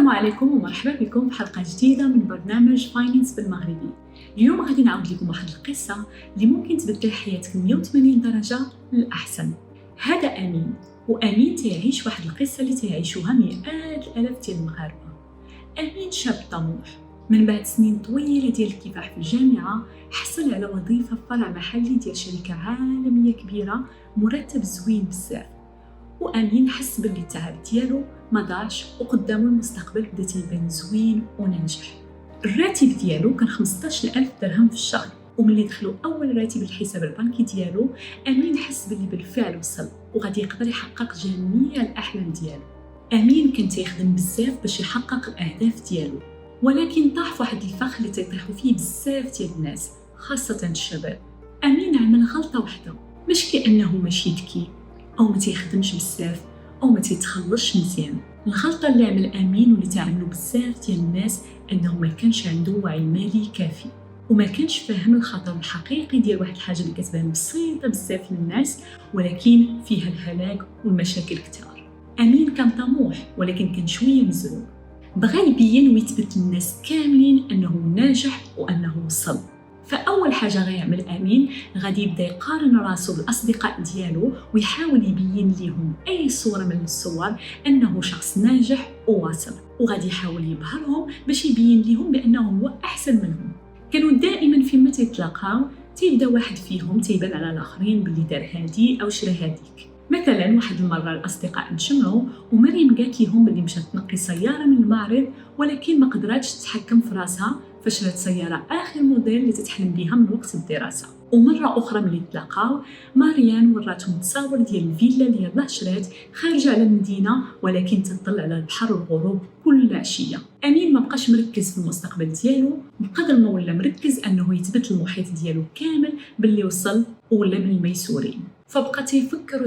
السلام عليكم ومرحبا بكم في حلقة جديدة من برنامج فاينانس بالمغربي. اليوم غادي نعاود لكم واحد القصة اللي ممكن تبدل حياتك 180 درجة للأحسن. هذا أمين، وأمين تعيش واحد القصة اللي تعيشوها مئات الآلاف ديال المغاربة. أمين شاب طموح، من بعد سنين طويلة ديال الكفاح في الجامعة حصل على وظيفة في فرع محلي ديال شركة عالمية كبيرة، مرتب زوين بزاف. وأمين حس باللي التعب ديالو ما ضاعش وقدامه المستقبل بدا تيبان زوين وناجح. الراتب ديالو كان 15,000 درهم في الشهر، وملي دخلوا أول راتب الحساب البنكي ديالو أمين حس باللي بالفعل وصل وغادي يقدر يحقق جميع الأحلام ديالو. أمين كان تيخدم بزاف باش يحقق الأهداف ديالو، ولكن طاح في واحد الفخ اللي تيطيحوا فيه بزاف ديال الناس خاصة الشباب. أمين عمل غلطة واحدة، مش كأنه ماشي ذكي أو ما تيخدمش بزاف أو ما تيتخلصش مزيان. الغلطة اللي عمل أمين واللي تعملوا بزاف ديال الناس أنه ما كانش عنده وعي مالي كافي، وما كانش فاهم الخطر الحقيقي ديال واحد الحاجة اللي كتبان بسيطة بزاف للناس ولكن فيها الهلاك والمشاكل كتار. أمين كان طموح ولكن كان شوية مزروع، بغى يبين ويثبت للناس كاملين أنه ناجح وأنه وصل. فأول حاجة غيعمل أمين غادي يبدا يقارن راسو بالأصدقاء ديالو ويحاول يبين ليهم أي صورة من الصور أنه شخص ناجح وواصل، وغادي يحاول يبهرهم باش يبين ليهم بأنه هو أحسن منهم. كانوا دائما فيما تيتلاقاو تيبدا واحد فيهم تيبان على الآخرين باللي دار هادي أو شرا هاديك. مثلا واحد المرة الأصدقاء تجمعوا ومريم قالت لهم باللي مشات تنقي سيارة من المعرض ولكن ما قدراتش تتحكم في راسها فشرات سيارة آخر موديل اللي تتحلم بها من وقت الدراسة. ومرة أخرى ملي تلاقاو مريم وراتهم تصاور ديال الفيلا اللي يلاه شرات خارجة على المدينة ولكن تطل على البحر والغروب كل عشية. أمين ما بقاش مركز في المستقبل ديالو بقدر ما ولا مركز أنه يثبت المحيط ديالو كامل باللي وصل ولا من الميسورين. فبقى تيفكر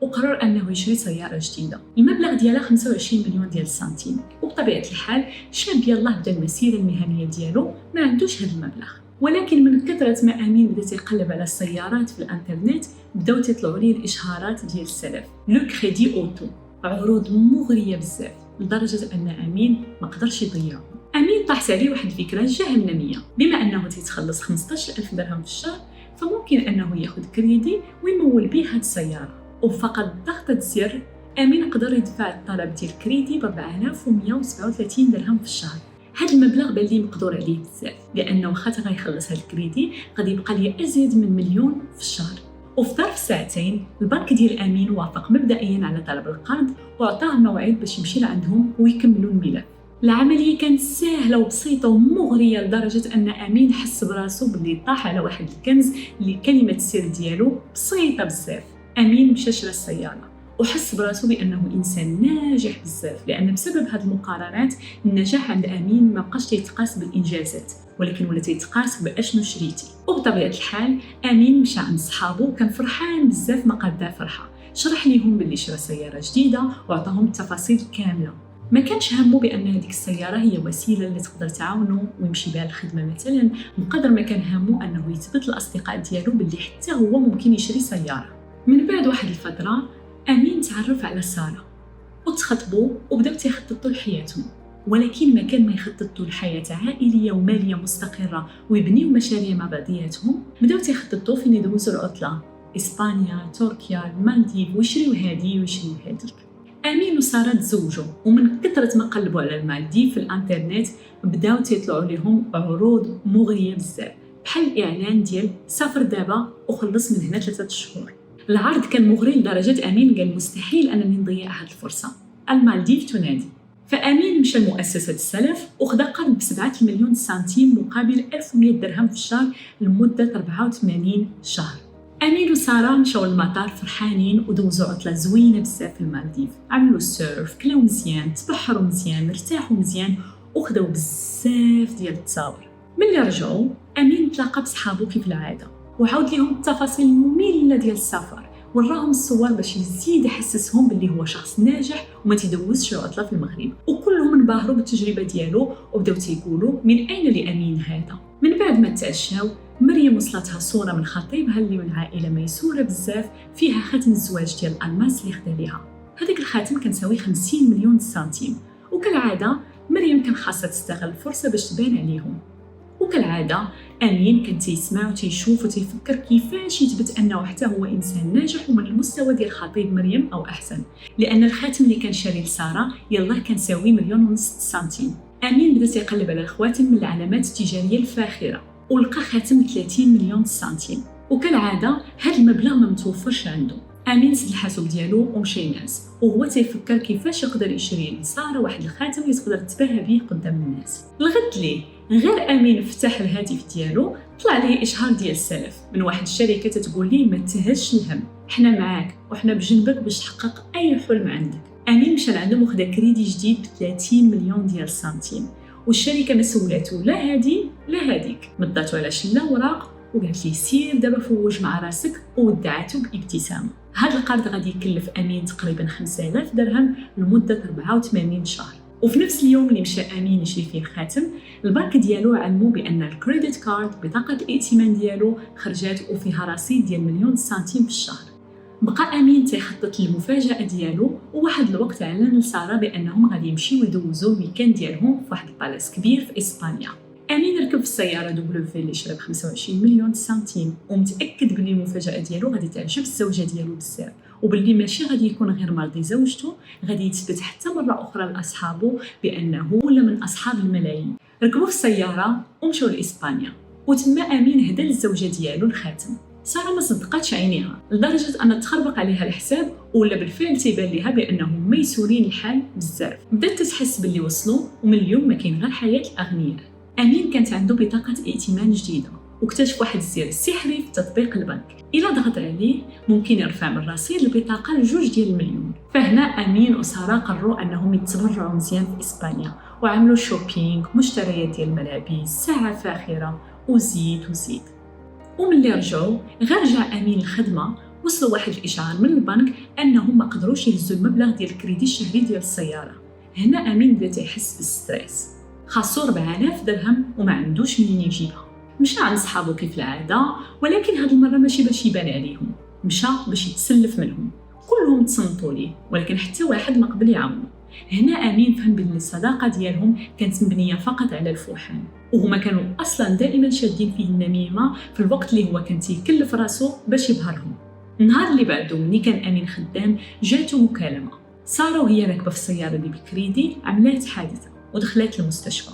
وقرر أنه يشري سيارة جديدة، المبلغ ديالها 25 مليون ديال السنتيم. وبطبيعة الحال شاب يلاه بدا المسيرة المهنية ديالو ما عندوش هذا المبلغ، ولكن من كثرة ما أمين بدا تيقلب على السيارات في الانترنت بداو تيطلعوا ليه الإشهارات ديال السلف، لو كريدي أوتو، عروض مغرية بزاف لدرجة أن أمين ما قدرش يضيعهم. أمين طاحت عليه واحد الفكرة جهنمية، بما أنه تيتخلص 15,000 درهم في الشهر فممكن أنه ياخذ كريدي ويمول به هاد السيارة. وفقط ضغطة زر أمين قدر يدفع الطلب ديال الكريدي ب 4137 درهم في الشهر. هذا المبلغ بان لي مقدور عليه بزاف، لأنه واخا غيخلص هذا الكريدي غادي يبقى ليه أزيد من 1,000,000 في الشهر. وفي ظرف ساعتين البنك ديال أمين وافق مبدئيا على طلب القرض وعطاه موعد باش يمشي لعندهم ويكملوا الملف. العملية كانت سهلة وبسيطة ومغرية لدرجة أن أمين حس براسو باللي طاح على واحد الكنز اللي كلمة السر ديالو بسيطة بزاف. أمين مشى شرا السيارة وحس براسو بأنه إنسان ناجح بزاف، لأن بسبب هذه المقارنات النجاح عند أمين ما بقاش تيتقاس بالإنجازات ولكن ولا تيتقاس بأشنو شريتي. وبطبيعة الحال أمين مشى عند صحابو كان فرحان بزاف ما قد فرحة، شرح ليهم باللي شرا سيارة جديدة وعطاهم التفاصيل كاملة. ما كانش همه بأن هذيك السيارة هي وسيلة اللي تقدر تعاونو ويمشي بها الخدمة مثلا، بقدر ما كان همه أنه يثبت الأصدقاء ديالو باللي حتى هو ممكن يشري سيارة. من بعد واحد الفترة أمين تعرف على سارة وتخطبوا وبداو تيخططوا لحياتهم، ولكن ما كان ما يخططوا لحياة عائلية ومالية مستقرة ويبنيوا مشاريع مع بعضياتهم، بداو تيخططوا فين يدوزوا العطلة، إسبانيا، تركيا، المالديف، ويشريوا هادي ويشريوا هاديك. أمين وسارة تزوجوا ومن كثرة ما قلبوا على المالديف في الانترنت بداو تيطلعوا لهم عروض مغرية بزاف، بحال الإعلان ديال سافر دابا وخلص من هنا 3 شهور. العرض كان مغري لدرجة أمين قال مستحيل أنني نضيع هذه الفرصة، المالديف تنادي. فأمين مشى لمؤسسة السلف وخدا قرض ب7 مليون سنتيم مقابل 1100 درهم في الشهر لمدة 84 شهر. أمين وسارة مشاو للمطار فرحانين ودوزوا عطلة زوينة بزاف في المالديف، عملوا السيرف، كلاو مزيان، تبحروا مزيان، ارتاحوا مزيان وخداو بزاف ديال التصاور. ملي رجعوا أمين تلاقى بصحابو كيف العادة وعاود لهم التفاصيل المملة ديال السفر، وراهم الصور باش يزيد يحسسهم باللي هو شخص ناجح وما تيدوزش عطلة في المغرب. وكلهم انبهروا بالتجربة ديالو وبداو تيقولوا من أين لأمين هذا. من بعد ما تعشاو مريم وصلتها صورة من خطيبها اللي من عائلة ميسورة بزاف فيها ختم الزواج ديال الألماس اللي خدا ليها. هذاك الخاتم كان ساوي 50 مليون سنتيم وكالعادة مريم كان خاصها تستغل الفرصة باش تبان عليهم. وكالعادة أمين كان تيسمع وتيشوف وتيفكر كيفاش يثبت أنه حتى هو إنسان ناجح ومن المستوى ديال خطيب مريم أو أحسن، لأن الخاتم اللي كان شاري لسارة يلاه كان ساوي 1.5 مليون سنتيم. أمين بدا تيقلب على الخواتم من العلامات التجارية الفاخرة ولقى خاتم 30 مليون سنتيم، وكالعادة هذا المبلغ ما متوفرش عنده. أمين سد الحاسوب ديالو ومشى ينعس وهو تيفكر كيفاش يقدر يشري لسارة واحد الخاتم اللي تقدر تباهى به قدام الناس. الغد ليه غير أمين فتح الهاتف ديالو طلع ليه إشعار ديال السلف من واحد الشركة تتقول ليه ما تهزش الهم، حنا معاك وحنا بجنبك باش تحقق أي حلم عندك. أمين مشى لعندهم وخدا كريدي جديد ب 30 مليون ديال سنتيم، والشركة ما سولاتو لا هادي لا هاديك، مضاتو على شلة وراق وقالت ليه سير دابا فوج مع راسك وودعاتو بابتسامة. هذا القرض غادي يكلف أمين تقريبا 5000 درهم لمدة 84 شهر. وفي نفس اليوم اللي مشى أمين يشري فيه الخاتم، البنك ديالو علمو بأن الكريديت كارد بطاقة الائتمان ديالو خرجات وفيها رصيد ديال 1,000,000 سنتيم في الشهر. بقى أمين تيخطط للمفاجأة ديالو، وواحد الوقت اعلن لسارة بأنهم غادي يمشيو يدوزو الويكاند ديالهم في واحد البالاس كبير في إسبانيا. أمين ركب في السيارة دبليو اللي شرا ب 25 مليون سنتيم ومتأكد بلي المفاجأة ديالو غادي تعجب الزوجة ديالو بزاف، وباللي ماشي غادي يكون غير مرضي زوجته، غادي يثبت حتى مرة أخرى لأصحابه بأنه ولا من أصحاب الملايين. ركبوا في السيارة ومشوا لإسبانيا، وتما أمين هدى للزوجة ديالو الخاتم. سارة ما صدقاتش عينيها لدرجة أن تخربق عليها الحساب، ولا بالفعل تيبان لها بأنهم ميسورين الحال بزاف. بدات تحس باللي وصلوا ومن اليوم ما كاين غير حياة الأغنياء. أمين كانت عنده بطاقة ائتمان جديدة واكتشف واحد الزر سحري في تطبيق البنك، إلا ضغط عليه ممكن يرفع من رصيد البطاقة ل2 مليون. فهنا أمين وسارة قرروا أنهم يتبرعوا مزيان في إسبانيا وعملوا شوبينغ، مشتريات ديال الملابس، ساعة فاخرة وزيت. وملي رجعوا غير جا أمين الخدمة وصلوا واحد الإشعار من البنك أنهم ما قدروش يهزوا المبلغ ديال الكريدي الشهري ديال السيارة. هنا أمين بدا يحس بالستريس، خاصو 4000 درهم وما عندوش منين يجيبها. مشى عند صحابو كيف العادة، ولكن هاد المرة ماشي باش يبان عليهم، مشى باش يتسلف منهم. كلهم تصنتوا ليه ولكن حتى واحد ما قبل يعاونو. هنا أمين فهم بأن الصداقة ديالهم كانت مبنية فقط على الفوحان، وهما كانوا أصلا دائما شادين فيه النميمة في الوقت اللي هو كان تيكلف راسو باش يبهرهم. النهار اللي بعده ملي كان أمين خدام جاتو مكالمة، سارة وهي راكبة في السيارة اللي بالكريدي عملات حادثة ودخلت المستشفى.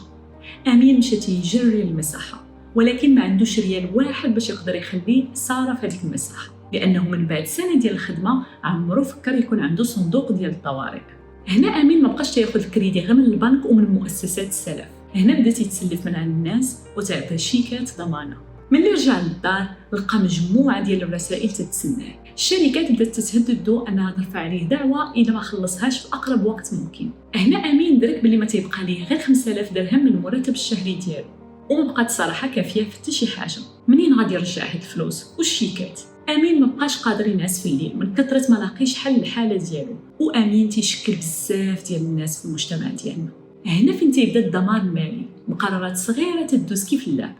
أمين مشى تيجري للمساحة، ولكن ما عندوش ريال واحد باش يقدر يخلي سارة في هذيك المساحة، لأنه من بعد سنة ديال الخدمة عمرو فكر يكون عنده صندوق ديال الطوارئ. هنا أمين ما بقاش تاخذ الكريدي غير من البنك ومن مؤسسات السلف، هنا بدا يتسلف من عند الناس وتعطي شيكات ضمانة. ملي رجع للدار لقى مجموعة ديال الرسائل تتسناه. الشركات بدات تتهددو أنها ترفع عليه دعوة إذا ما خلصهاش في أقرب وقت ممكن. هنا أمين درك بلي ما تيبقى ليه غير 5000 درهم من المرتب الشهري ديالو، وما بقات صراحة كافية في حتى شي حاجة. منين غادي يرجع هاد الفلوس والشيكات؟ أمين ما بقاش قادر ينعس في الليل من كثرة ما لاقيش حل للحالة ديالو، وأمين تيشكل بزاف ديال الناس في المجتمع ديالنا. هنا فين تيبدا الدمار المالي، مقررات صغيرة تدوز كيف اللعب.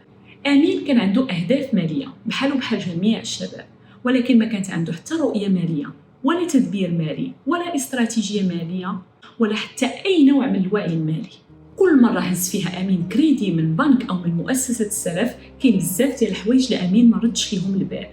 أمين كان عنده أهداف مالية بحال جميع الشباب، ولكن ما كانت عنده حتى رؤية مالية ولا تدبير مالي ولا استراتيجية مالية ولا حتى أي نوع من الوعي المالي. كل مرة هز فيها أمين كريدي من بنك أو من مؤسسة السلف كاين بزاف ديال الحوايج لأمين ما ردش ليهم البال.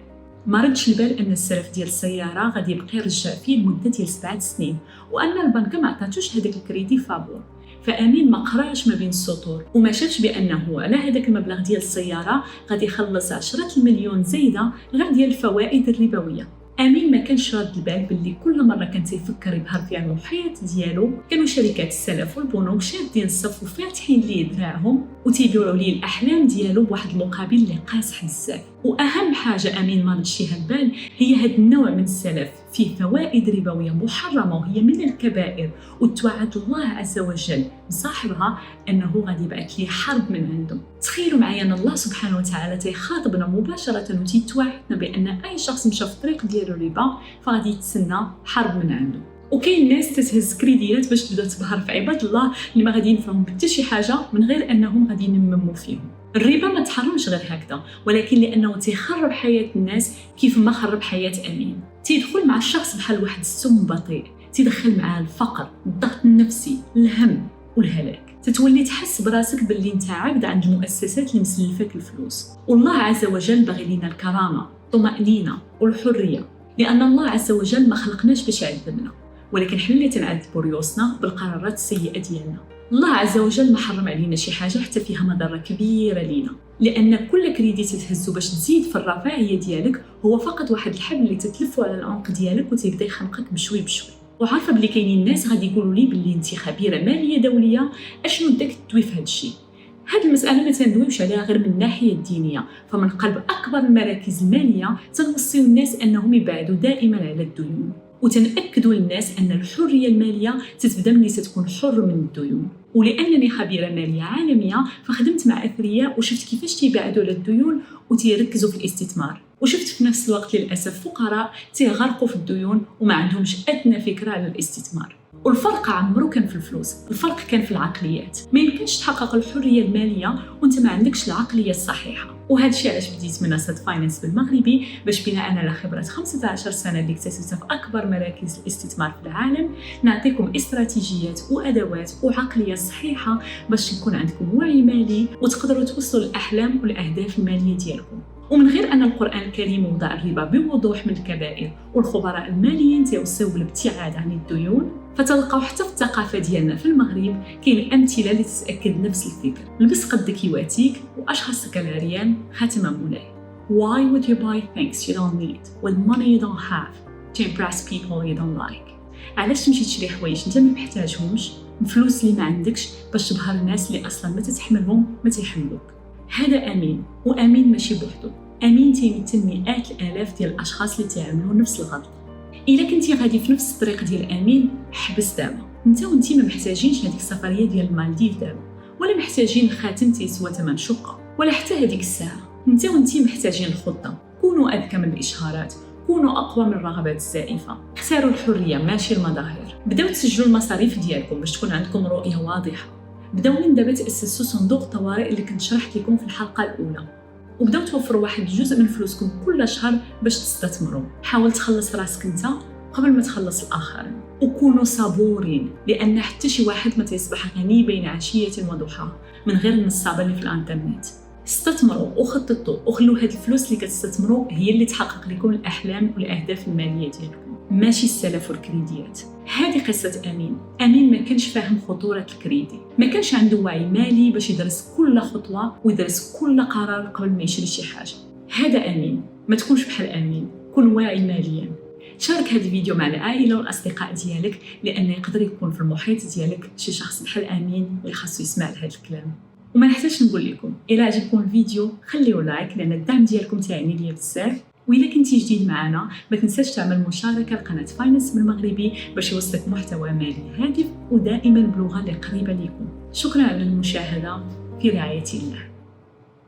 ما ردش البال أن السلف ديال السيارة غادي يبقى يرجع فيه لمدة ديال 7 سنين، وأن البنك ما عطاتوش هذاك الكريدي فابور. فأمين ما قراش ما بين السطور وما شافش بأنه على هذاك المبلغ ديال السيارة غادي يخلص 10 مليون زايدة غير ديال الفوائد الربوية. أمين ما كانش راد البال باللي كل مرة كان تيفكر يبهر فيها المحيط ديالو كانوا شركات السلف والبنوك شادين الصف وفاتحين ليه دراعهم وتيبيعوا ليه الأحلام ديالو بواحد المقابل اللي قاصح بزاف. وأهم حاجة أمين ما ردش ليها البال هي هذا النوع من السلف فيه فوائد ربوية محرمة وهي من الكبائر، وتوعد الله عز وجل بصاحبها أنه غادي يبعث ليه حرب من عنده. تخيلوا معايا أن الله سبحانه وتعالى تيخاطبنا مباشرة وتيتوعدنا بأن أي شخص مشى في الطريق ديالو الربا فغادي يتسنى حرب من عنده. وكاين ناس تتهز كريديات باش تبدا تبهر في عباد الله اللي ما غادي ينفعهم حتى شي حاجة من غير أنهم غادي ينمموا فيهم. الربا ما تحرمش غير هكذا، ولكن لأنه تيخرب حياة الناس كيف ما خرب حياة أمين. تيدخل مع الشخص بحال واحد السم بطيء، تيدخل معاه الفقر، الضغط النفسي، الهم. والهلاك. تتولي تحس براسك باللي انت عبد عند المؤسسات اللي مسلفاك الفلوس. والله عز وجل باغي لينا الكرامه، الطمأنينه والحريه، لان الله عز وجل ما خلقناش باش يعذبنا، ولكن حنا اللي تنعذبوا ريوسنا بالقرارات السيئه ديالنا. الله عز وجل ما حرم علينا شي حاجه حتى فيها مضره كبيره لينا، لان كل كريدي تتهزو باش تزيد في الرفاهيه ديالك هو فقط واحد الحبل اللي تتلفو على العنق ديالك وتبدا يخنقك بشوي بشوي. وعارفه بلي كاينين الناس غادي يقولوا لي بلي انت خبيره ماليه دوليه، اشنو داك تدوي في هذا الشيء؟ هذه المساله ما تندويوش عليها غير من الناحيه الدينيه، فمن قلب اكبر المراكز الماليه تنوصيو الناس انهم يبعدوا دائما على الديون، وتنأكدوا للناس أن الحرية المالية تتبدا ملي تكون حر من الديون. ولأنني خبيرة مالية عالمية فخدمت مع أثرياء وشفت كيفاش تيبعدوا على الديون وتيركزوا في الاستثمار، وشفت في نفس الوقت للأسف فقراء تيغرقوا في الديون وما عندهمش أدنى فكرة على الاستثمار. والفرق عمرو كان في الفلوس، الفرق كان في العقليات. ما يمكنش تحقق الحرية المالية وانت ما عندكش العقلية الصحيحة. وهذا الشيء علاش بديت منصة فاينانس بالمغربي، باش بناء على خبرة 15 سنة اللي اكتسبتها في أكبر مراكز الاستثمار في العالم نعطيكم استراتيجيات وأدوات وعقلية صحيحة باش يكون عندكم وعي مالي وتقدروا توصلوا للأحلام والأهداف المالية ديالكم. ومن غير أن القرآن الكريم وضع الربا بوضوح من الكبائر، والخبراء الماليين توصوا بالابتعاد عن الديون، فتلقاو حتى في الثقافة ديالنا في المغرب كاين أمثلة اللي تتأكد نفس الفكر. لبس قدك يواتيك وأشخاصك العريان خاتم مولاي. Why would you buy things you don't need with money you don't have to impress people you don't like؟ علاش تمشي تشري حوايج انت ما محتاجهمش بفلوس اللي ما عندكش باش تبهر الناس اللي أصلا ما تتحملهم ما تيحملوك؟ هذا أمين، وأمين ماشي بوحدو، أمين تيمثل مئات الآلاف ديال الأشخاص اللي تعملوا نفس الغلط. إلا كنتي غادي في نفس الطريق ديال أمين حبس دابا، انت وانتي ما محتاجينش هذيك السفرية ديال المالديف دابا، ولا محتاجين خاتم تيسوى ثمن شقة، ولا حتى هذيك الساعة. انت وانتي محتاجين الخطة. كونوا أذكى من الإشهارات، كونوا أقوى من الرغبات الزائفة، اختاروا الحرية ماشي المظاهر. بداو تسجلوا المصاريف ديالكم باش تكون عندكم رؤية واضحة. بداو من دابا تأسسوا صندوق الطوارئ اللي كنت شرحت لكم في الحلقة الأولى، وبداو توفروا واحد الجزء من فلوسكم كل شهر باش تستثمروا. حاول تخلص راسك انت قبل ما تخلص الآخرين، وكونوا صبورين، لأن حتى شي واحد ما تيصبح غني بين عشية وضحاها من غير النصابة اللي في الانترنت. استثمروا وخططوا وخلوا هاد الفلوس اللي كتستثمروا هي اللي تحقق لكم الأحلام والأهداف المالية ديالكم، ماشي السلف والكريديات. هذه قصة أمين. أمين ما كانش فاهم خطورة الكريدي، ما كانش عنده وعي مالي باش يدرس كل خطوة ويدرس كل قرار قبل ما يشري شي حاجة. هذا أمين. ما تكونش بحال أمين، كن واعي ماليا. شارك هذا الفيديو مع العائلة والأصدقاء ديالك، لأن يقدر يكون في المحيط ديالك شي شخص بحال أمين اللي خاصو يسمع لهذا الكلام. وما نحتاجش نقول لكم إلا عجبكم الفيديو خليو لايك، لأن الدعم ديالكم تعني لي بزاف. وإذا كنتي جديد معنا ما تنساش تعمل مشاركة لقناة فاينانس بالمغربي باش يوصلك محتوى مالي هادف ودائما بلغة اللي قريبة لكم. شكرا على المشاهدة، في رعاية الله.